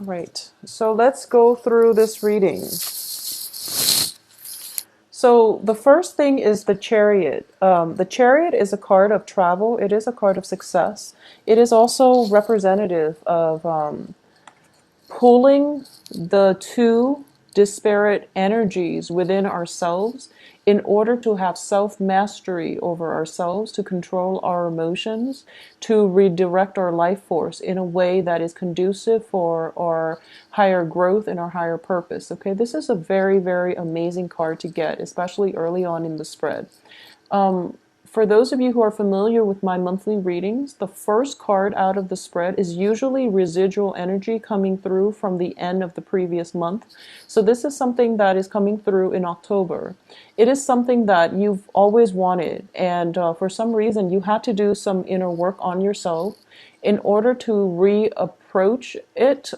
Right. So let's go through this reading. So the first thing is the Chariot. The Chariot is a card of travel. It is a card of success. It is also representative of pulling the two disparate energies within ourselves in order to have self mastery over ourselves, to control our emotions, to redirect our life force in a way that is conducive for our higher growth and our higher purpose. Okay, this is a very, very amazing card to get, especially early on in the spread. For those of you who are familiar with my monthly readings, the first card out of the spread is usually residual energy coming through from the end of the previous month. So this is something that is coming through in October. It is something that you've always wanted, and for some reason you had to do some inner work on yourself in order to reapproach it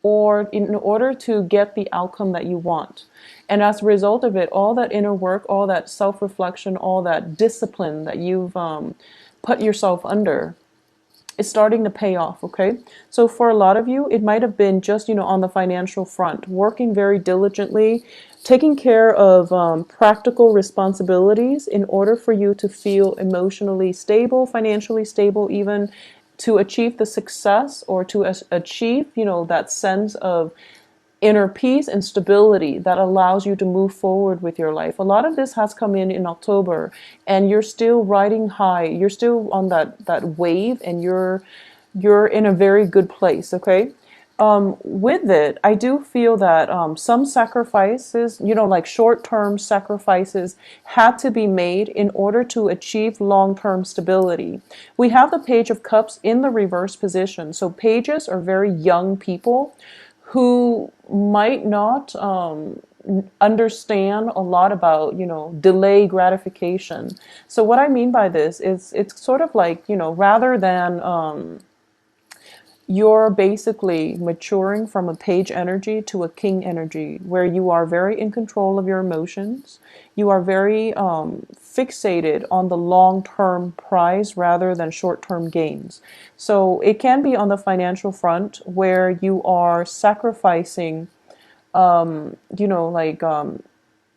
or in order to get the outcome that you want. And as a result of it, all that inner work, all that self-reflection, all that discipline that you've put yourself under is starting to pay off, okay? So for a lot of you, it might have been just, on the financial front, working very diligently, taking care of practical responsibilities in order for you to feel emotionally stable, financially stable, even to achieve the success or to achieve, that sense of inner peace and stability that allows you to move forward with your life. A lot of this has come in October, and you're still riding high. You're still on that wave, and you're in a very good place. Okay. With it, I do feel that some sacrifices, like short-term sacrifices, had to be made in order to achieve long-term stability. We have the Page of Cups in the reverse position. So pages are very young people who might not understand a lot about, delay gratification. So what I mean by this is it's sort of like, rather than you're basically maturing from a page energy to a king energy where you are very in control of your emotions. You are very fixated on the long-term prize rather than short-term gains. So it can be on the financial front where you are sacrificing, like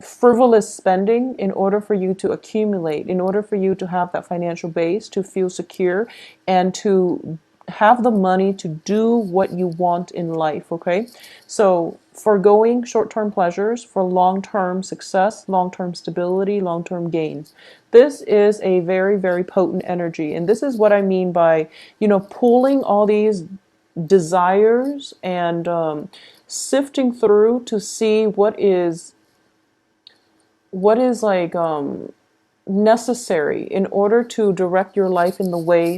frivolous spending in order for you to accumulate, in order for you to have that financial base, to feel secure, and to have the money to do what you want in life, okay? So foregoing short-term pleasures for long-term success, long-term stability, long-term gains. This is a very, very potent energy. And this is what I mean by, pulling all these desires and sifting through to see what is like necessary in order to direct your life in the way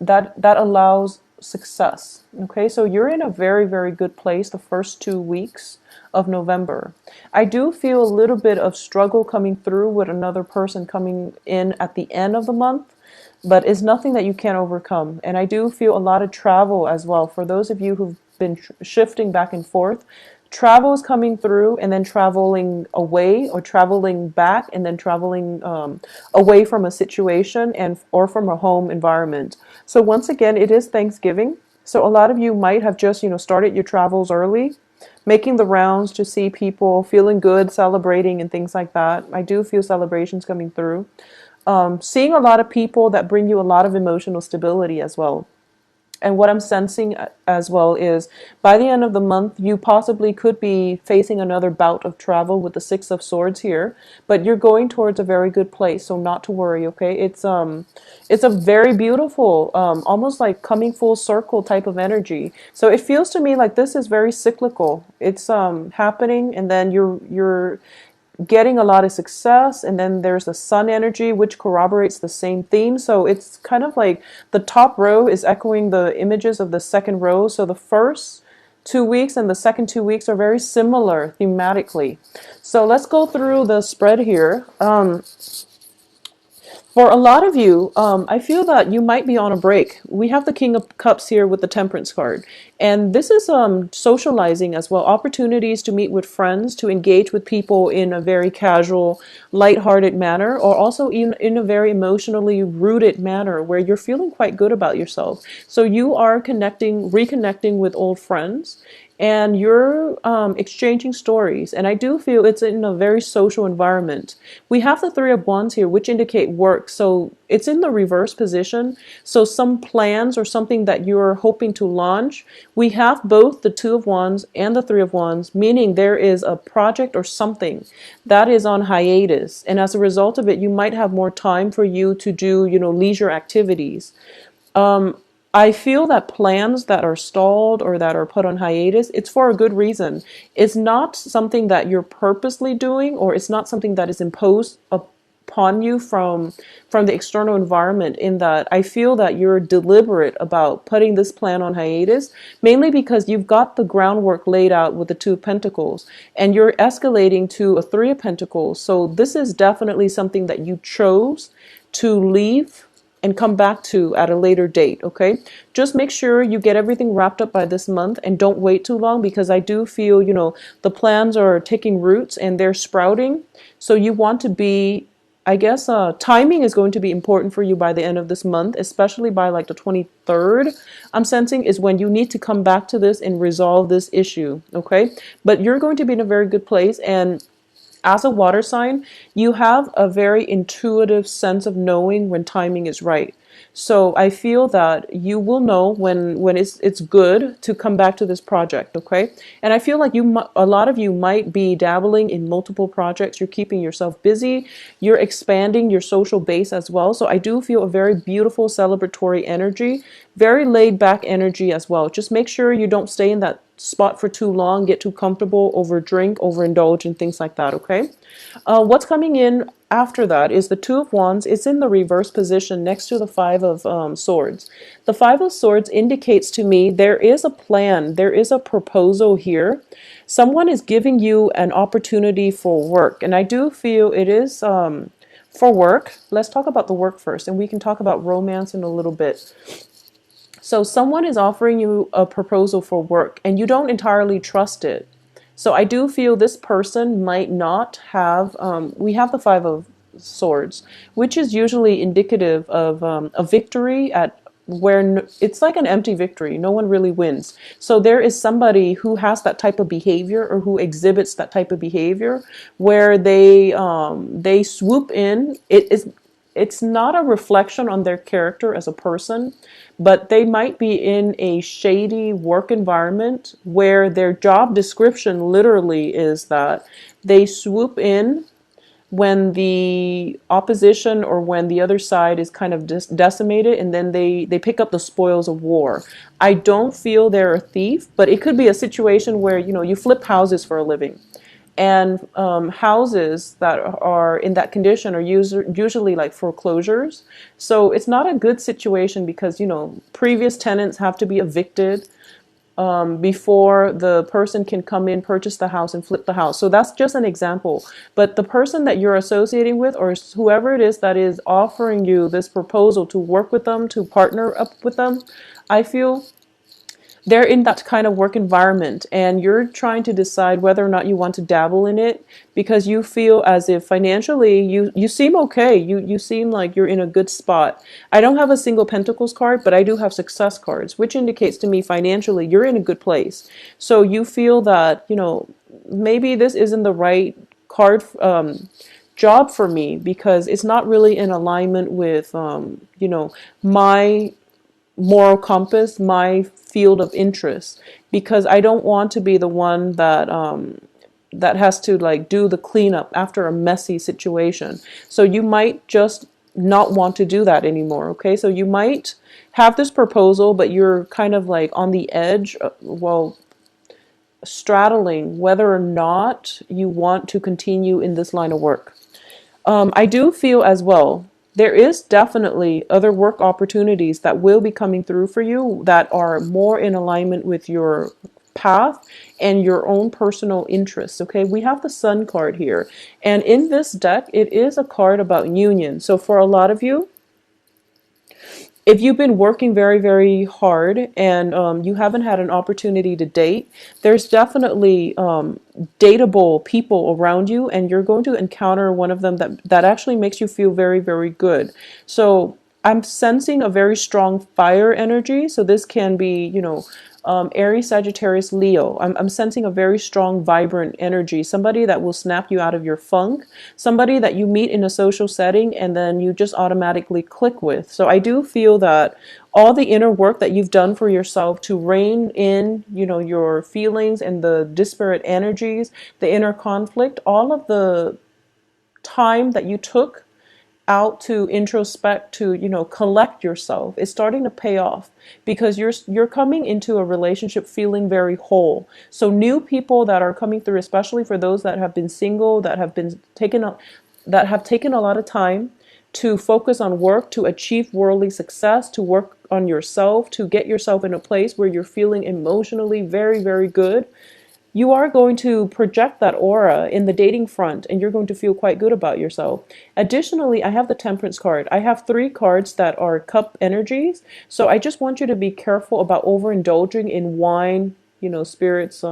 that allows success. Okay, so you're in a very, very good place the first 2 weeks of November. I do feel a little bit of struggle coming through with another person coming in at the end of the month, but it's nothing that you can't overcome. And I do feel a lot of travel as well. For those of you who've been shifting back and forth, travel is coming through, and then traveling away or traveling back, and then traveling away from a situation and or from a home environment. So once again, it is Thanksgiving. So a lot of you might have just, started your travels early, making the rounds to see people, feeling good, celebrating and things like that. I do feel celebrations coming through. Seeing a lot of people that bring you a lot of emotional stability as well. And what I'm sensing as well is by the end of the month, you possibly could be facing another bout of travel with the Six of Swords here, but you're going towards a very good place, so not to worry, okay? It's a very beautiful, almost like coming full circle type of energy. So it feels to me like this is very cyclical. It's happening, and then you're getting a lot of success, and then there's the sun energy which corroborates the same theme. So it's kind of like the top row is echoing the images of the second row. So the first 2 weeks and the second 2 weeks are very similar thematically. So let's go through the spread here. For a lot of you, I feel that you might be on a break. We have the King of Cups here with the Temperance card. And this is socializing as well, opportunities to meet with friends, to engage with people in a very casual, lighthearted manner, or also in a very emotionally rooted manner where you're feeling quite good about yourself. So you are reconnecting with old friends, and you're exchanging stories. And I do feel it's in a very social environment. We have the Three of Wands here, which indicate work. So it's in the reverse position. So some plans or something that you're hoping to launch, we have both the Two of Wands and the Three of Wands, meaning there is a project or something that is on hiatus. And as a result of it, you might have more time for you to do, leisure activities. I feel that plans that are stalled or that are put on hiatus, it's for a good reason. It's not something that you're purposely doing, or it's not something that is imposed upon you from the external environment. In that, I feel that you're deliberate about putting this plan on hiatus, mainly because you've got the groundwork laid out with the Two of Pentacles, and you're escalating to a Three of Pentacles. So this is definitely something that you chose to leave and come back to at a later date, okay? Just make sure you get everything wrapped up by this month and don't wait too long, because I do feel, the plans are taking roots and they're sprouting. So you want to be, I guess, timing is going to be important for you by the end of this month, especially by like the 23rd, I'm sensing, is when you need to come back to this and resolve this issue, okay? But you're going to be in a very good place. And as a water sign, you have a very intuitive sense of knowing when timing is right. So I feel that you will know when it's good to come back to this project, okay? And I feel like a lot of you might be dabbling in multiple projects. You're keeping yourself busy. You're expanding your social base as well. So I do feel a very beautiful celebratory energy, very laid back energy as well. Just make sure you don't stay in that spot for too long, get too comfortable, overdrink, overindulge, and things like that, okay? What's coming in after that is the Two of Wands. It's in the reverse position next to the Five of Swords. The Five of Swords indicates to me there is a plan, there is a proposal here. Someone is giving you an opportunity for work, and I do feel it is for work. Let's talk about the work first, and we can talk about romance in a little bit. So someone is offering you a proposal for work and you don't entirely trust it. So I do feel this person might not have, we have the Five of Swords, which is usually indicative of a victory at where it's like an empty victory. No one really wins. So there is somebody who has that type of behavior, or who exhibits that type of behavior, where they swoop in. It's not a reflection on their character as a person, but they might be in a shady work environment where their job description literally is that they swoop in when the opposition or when the other side is kind of decimated, and then they pick up the spoils of war. I don't feel they're a thief, but it could be a situation where, you flip houses for a living. And houses that are in that condition are usually like foreclosures. So it's not a good situation because, previous tenants have to be evicted before the person can come in, purchase the house, and flip the house. So that's just an example. But the person that you're associating with, or whoever it is that is offering you this proposal to work with them, to partner up with them, I feel they're in that kind of work environment, and you're trying to decide whether or not you want to dabble in it, because you feel as if financially you seem okay. You seem like you're in a good spot. I don't have a single Pentacles card, but I do have success cards, which indicates to me financially you're in a good place. So you feel that, maybe this isn't the right card job for me, because it's not really in alignment with my moral compass, my field of interest, because I don't want to be the one that has to like do the cleanup after a messy situation. So you might just not want to do that anymore, okay? So you might have this proposal, but you're kind of like on the edge, straddling whether or not you want to continue in this line of work. I do feel as well there is definitely other work opportunities that will be coming through for you that are more in alignment with your path and your own personal interests. Okay, we have the Sun card here, and in this deck it is a card about union. So for a lot of you, if you've been working very, very hard and you haven't had an opportunity to date, there's definitely dateable people around you, and you're going to encounter one of them that actually makes you feel very, very good. So I'm sensing a very strong fire energy. So this can be, Aries, Sagittarius, Leo. I'm sensing a very strong, vibrant energy. Somebody that will snap you out of your funk. Somebody that you meet in a social setting and then you just automatically click with. So I do feel that all the inner work that you've done for yourself to rein in, your feelings and the disparate energies, the inner conflict, all of the time that you took out to introspect, to collect yourself, is starting to pay off, because you're coming into a relationship feeling very whole. So new people that are coming through, especially for those that have been single, that have taken a lot of time to focus on work, to achieve worldly success, to work on yourself, to get yourself in a place where you're feeling emotionally very, very good. You are going to project that aura in the dating front, and you're going to feel quite good about yourself. Additionally, I have the Temperance card. I have 3 cards that are cup energies. So I just want you to be careful about overindulging in wine, spirits,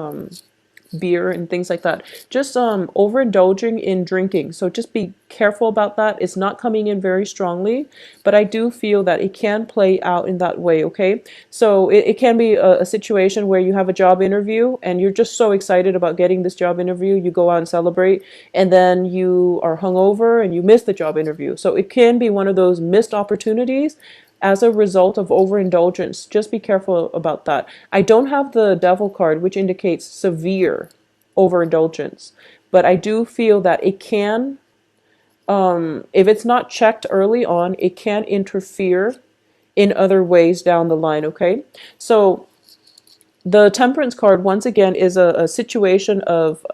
beer and things like that. Just overindulging in drinking. So just be careful about that. It's not coming in very strongly, but I do feel that it can play out in that way, okay? So it can be a situation where you have a job interview and you're just so excited about getting this job interview, you go out and celebrate, and then you are hungover and you miss the job interview. So it can be one of those missed opportunities as a result of overindulgence. Just be careful about that. I don't have the Devil card, which indicates severe overindulgence, but I do feel that it can, if it's not checked early on, it can interfere in other ways down the line, okay? So the Temperance card, once again, is a situation of,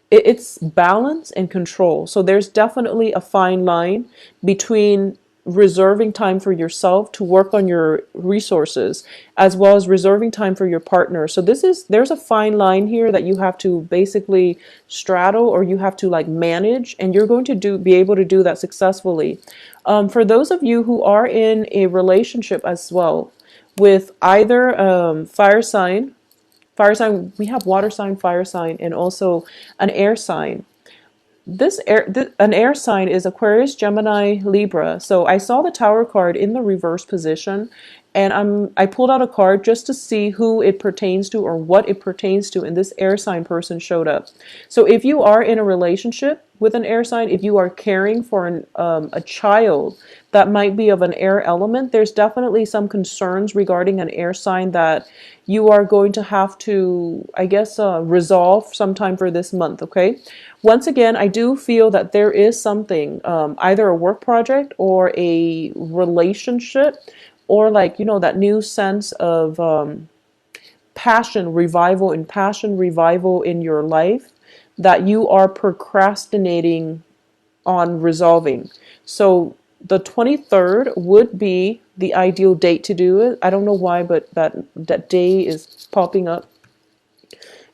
it's balance and control. So there's definitely a fine line between reserving time for yourself to work on your resources, as well as reserving time for your partner. So there's a fine line here that you have to basically straddle, or you have to manage, and you're going to be able to do that successfully. For those of you who are in a relationship as well with either fire sign, we have water sign, fire sign, and also an air sign. An air sign is Aquarius, Gemini, Libra. So I saw the Tower card in the reverse position, and I pulled out a card just to see who it pertains to or what it pertains to, and this air sign person showed up. So if you are in a relationship with an air sign, if you are caring for a child that might be of an air element, there's definitely some concerns regarding an air sign that you are going to have to, I guess, resolve sometime for this month, okay? Once again, I do feel that there is something, either a work project or a relationship, or that new sense of passion revival in your life that you are procrastinating on resolving. So the 23rd would be the ideal date to do it. I don't know why, but that day is popping up.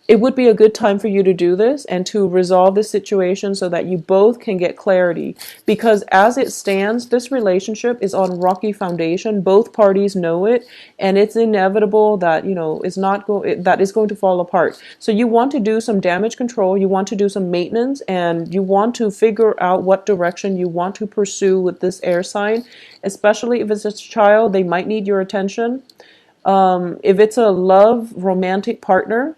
It would be a good time for you to do this and to resolve this situation so that you both can get clarity. Because as it stands, this relationship is on rocky foundation. Both parties know it, and it's inevitable that, that is going to fall apart. So you want to do some damage control, you want to do some maintenance, and you want to figure out what direction you want to pursue with this air sign, especially if it's a child, they might need your attention. If it's a love romantic partner,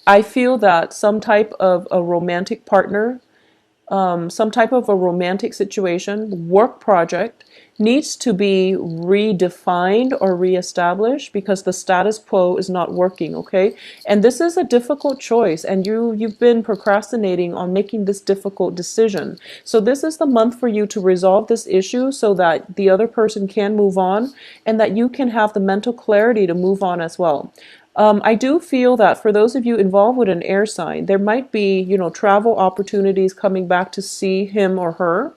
I feel that some type of a romantic partner, some type of a romantic situation, work project, needs to be redefined or reestablished because the status quo is not working, okay? And this is a difficult choice, and you've been procrastinating on making this difficult decision. So this is the month for you to resolve this issue so that the other person can move on and that you can have the mental clarity to move on as well. I do feel that for those of you involved with an air sign, there might be, travel opportunities coming back to see him or her.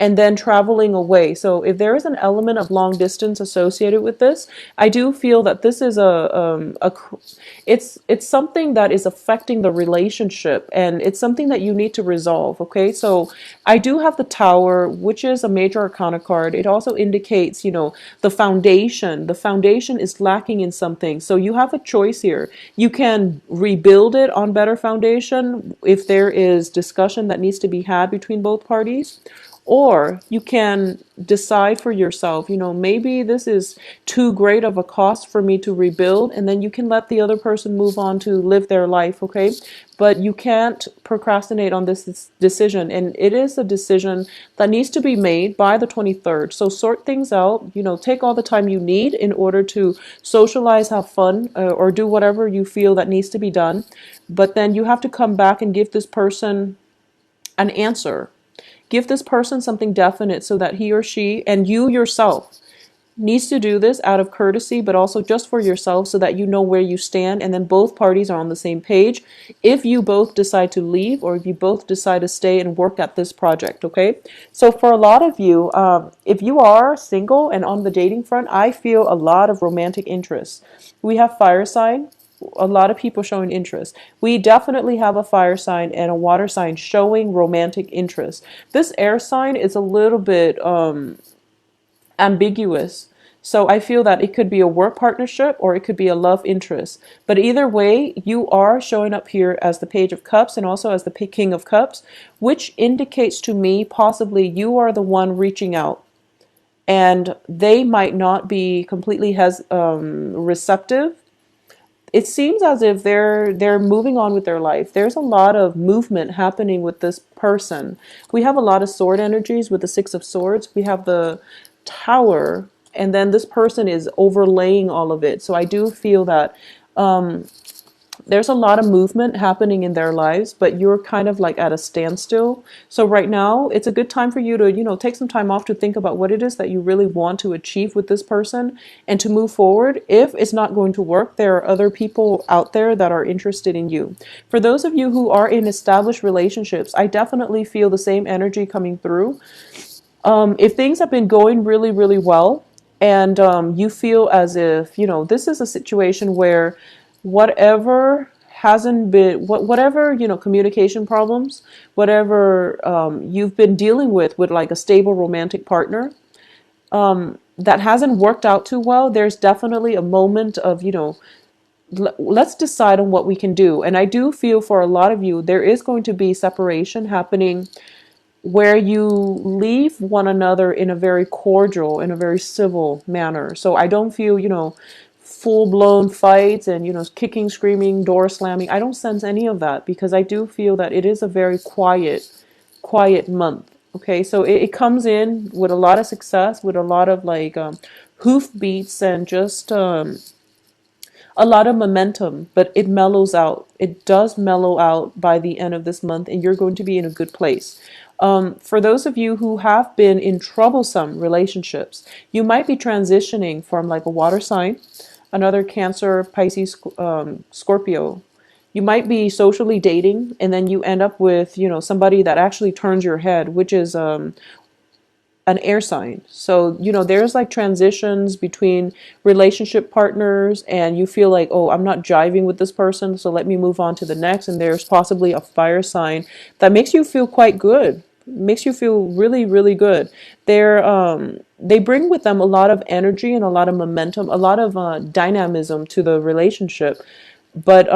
and then traveling away. So if there is an element of long distance associated with this, I do feel that this is it's something that is affecting the relationship, and it's something that you need to resolve. Okay, so I do have the Tower, which is a major arcana card. It also indicates, the foundation. The foundation is lacking in something. So you have a choice here. You can rebuild it on better foundation if there is discussion that needs to be had between both parties. Or you can decide for yourself, maybe this is too great of a cost for me to rebuild, and then you can let the other person move on to live their life, okay? But you can't procrastinate on this decision, and it is a decision that needs to be made by the 23rd. So sort things out, take all the time you need in order to socialize, have fun, or do whatever you feel that needs to be done. But then you have to come back and give this person an answer. Give this person something definite so that he or she and you yourself needs to do this out of courtesy, but also just for yourself so that you know where you stand, and then both parties are on the same page if you both decide to leave or if you both decide to stay and work at this project, okay? So for a lot of you, if you are single and on the dating front, I feel a lot of romantic interest. We have fire sign. A lot of people showing interest. We definitely have a fire sign and a water sign showing romantic interest. This air sign is a little bit ambiguous. So I feel that it could be a work partnership or it could be a love interest. But either way, you are showing up here as the Page of Cups and also as the King of Cups, which indicates to me possibly you are the one reaching out. And they might not be completely receptive. It seems as if they're moving on with their life. There's a lot of movement happening with this person. We have a lot of sword energies with the Six of Swords. We have the Tower, and then this person is overlaying all of it. So I do feel that there's a lot of movement happening in their lives, but you're kind of like at a standstill. So right now, it's a good time for you to, take some time off to think about what it is that you really want to achieve with this person and to move forward. If it's not going to work, there are other people out there that are interested in you. For those of you who are in established relationships, I definitely feel the same energy coming through. If things have been going really, really well, and you feel as if, this is a situation where whatever hasn't been, whatever, communication problems, whatever you've been dealing with like a stable romantic partner, that hasn't worked out too well, there's definitely a moment of, let's decide on what we can do. And I do feel for a lot of you, there is going to be separation happening where you leave one another in a very cordial, in a very civil manner. So I don't feel, full-blown fights and, kicking, screaming, door slamming. I don't sense any of that because I do feel that it is a very quiet month. Okay, so it comes in with a lot of success, with a lot of like hoof beats and just a lot of momentum, but it mellows out. It does mellow out by the end of this month, and you're going to be in a good place. For those of you who have been in troublesome relationships, you might be transitioning from like a water sign, another Cancer, Pisces, Scorpio. You might be socially dating, and then you end up with, somebody that actually turns your head, which is an air sign. So, there's like transitions between relationship partners, and you feel like, oh, I'm not jiving with this person, so let me move on to the next. And there's possibly a fire sign that makes you feel quite good, makes you feel really, really good. They bring with them a lot of energy and a lot of momentum, a lot of dynamism to the relationship. But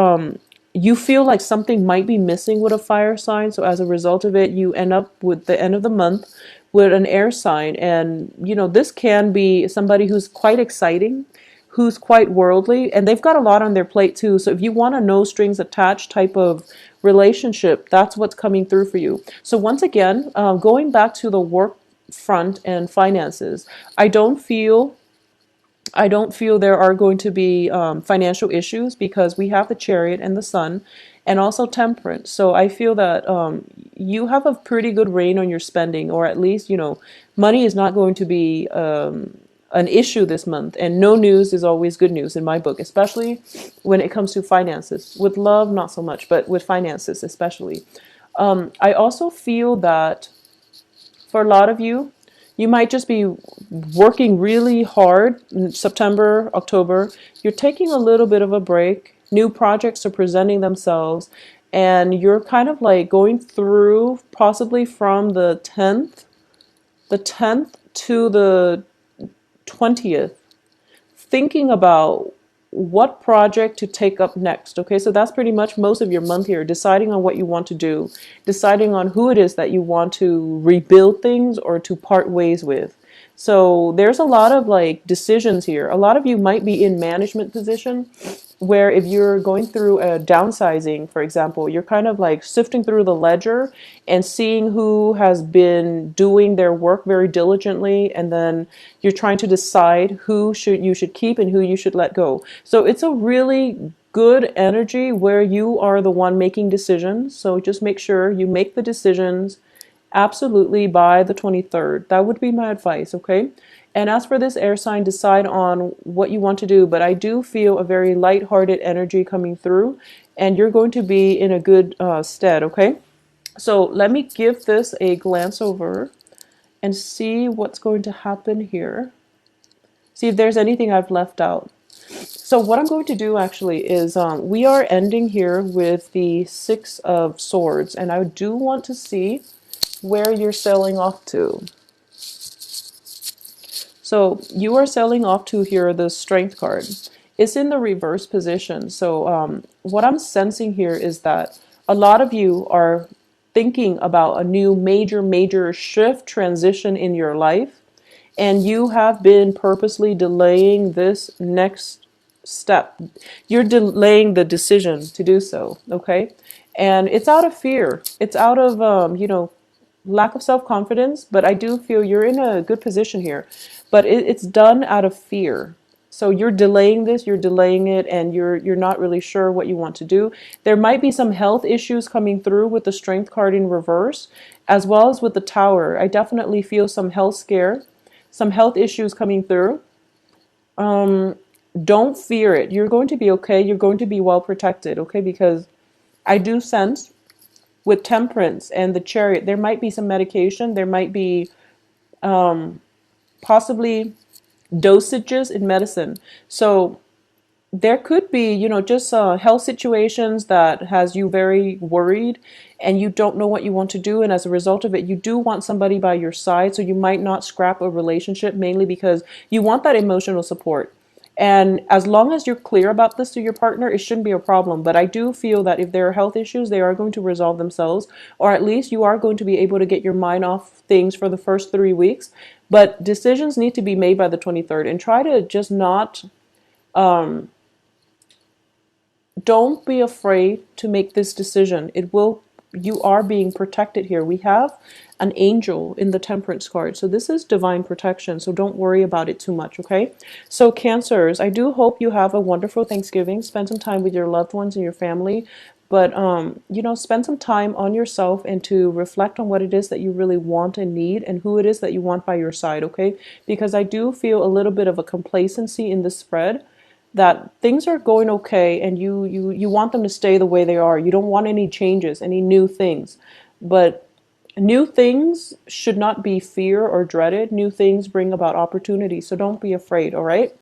you feel like something might be missing with a fire sign. So as a result of it, you end up with the end of the month with an air sign. And, this can be somebody who's quite exciting, who's quite worldly, and they've got a lot on their plate too. So if you want a no strings attached type of relationship, that's what's coming through for you. So once again, going back to the work front and finances, I don't feel there are going to be financial issues because we have the Chariot and the Sun and also Temperance. So I feel that you have a pretty good rein on your spending, or at least, money is not going to be an issue this month. And no news is always good news in my book, especially when it comes to finances. With love, not so much, but with finances especially. I also feel that For a lot of you, you might just be working really hard in September, October. You're taking a little bit of a break. New projects are presenting themselves, and you're kind of like going through possibly from the 10th to the 20th, thinking about what project to take up next. Okay, so that's pretty much most of your month here, deciding on what you want to do, deciding on who it is that you want to rebuild things or to part ways with. So there's a lot of like decisions here. A lot of you might be in management position where if you're going through a downsizing, for example, you're kind of like sifting through the ledger and seeing who has been doing their work very diligently, and then you're trying to decide who should you should keep and who you should let go. So it's a really good energy where you are the one making decisions. So just make sure you make the decisions absolutely by the 23rd. That would be my advice, okay? And as for this air sign, decide on what you want to do. But I do feel a very light-hearted energy coming through, and you're going to be in a good stead, okay? So let me give this a glance over and see what's going to happen here. See if there's anything I've left out. So what I'm going to do actually is we are ending here with the Six of Swords, and I do want to see where you're sailing off to. So you are sailing off to here, the Strength card. It's in the reverse position. So what I'm sensing here is that a lot of you are thinking about a new major shift, transition in your life, and you have been purposely delaying this next step. You're delaying the decision to do so, okay? And it's out of fear. It's out of, lack of self-confidence, but I do feel you're in a good position here. But it's done out of fear. So you're delaying this, you're delaying it, and you're not really sure what you want to do. There might be some health issues coming through with the Strength card in reverse, as well as with the Tower. I definitely feel some health scare, some health issues coming through. Don't fear it. You're going to be okay. You're going to be well protected, okay? Because I do sense with Temperance and the Chariot, there might be some medication. There might be possibly dosages in medicine. So there could be, just health situations that has you very worried and you don't know what you want to do. And as a result of it, you do want somebody by your side. So you might not scrap a relationship mainly because you want that emotional support. And as long as you're clear about this to your partner, it shouldn't be a problem. But I do feel that if there are health issues, they are going to resolve themselves, or at least you are going to be able to get your mind off things for the first 3 weeks. But decisions need to be made by the 23rd, and try to just not, don't be afraid to make this decision. You are being protected here. We have an angel in the Temperance card. So this is divine protection. So don't worry about it too much, okay? So Cancers, I do hope you have a wonderful Thanksgiving. Spend some time with your loved ones and your family. But, spend some time on yourself and to reflect on what it is that you really want and need and who it is that you want by your side, okay? Because I do feel a little bit of a complacency in this spread, that things are going okay and you want them to stay the way they are. You don't want any changes, any new things. But new things should not be fear or dreaded. New things bring about opportunity. So don't be afraid, all right?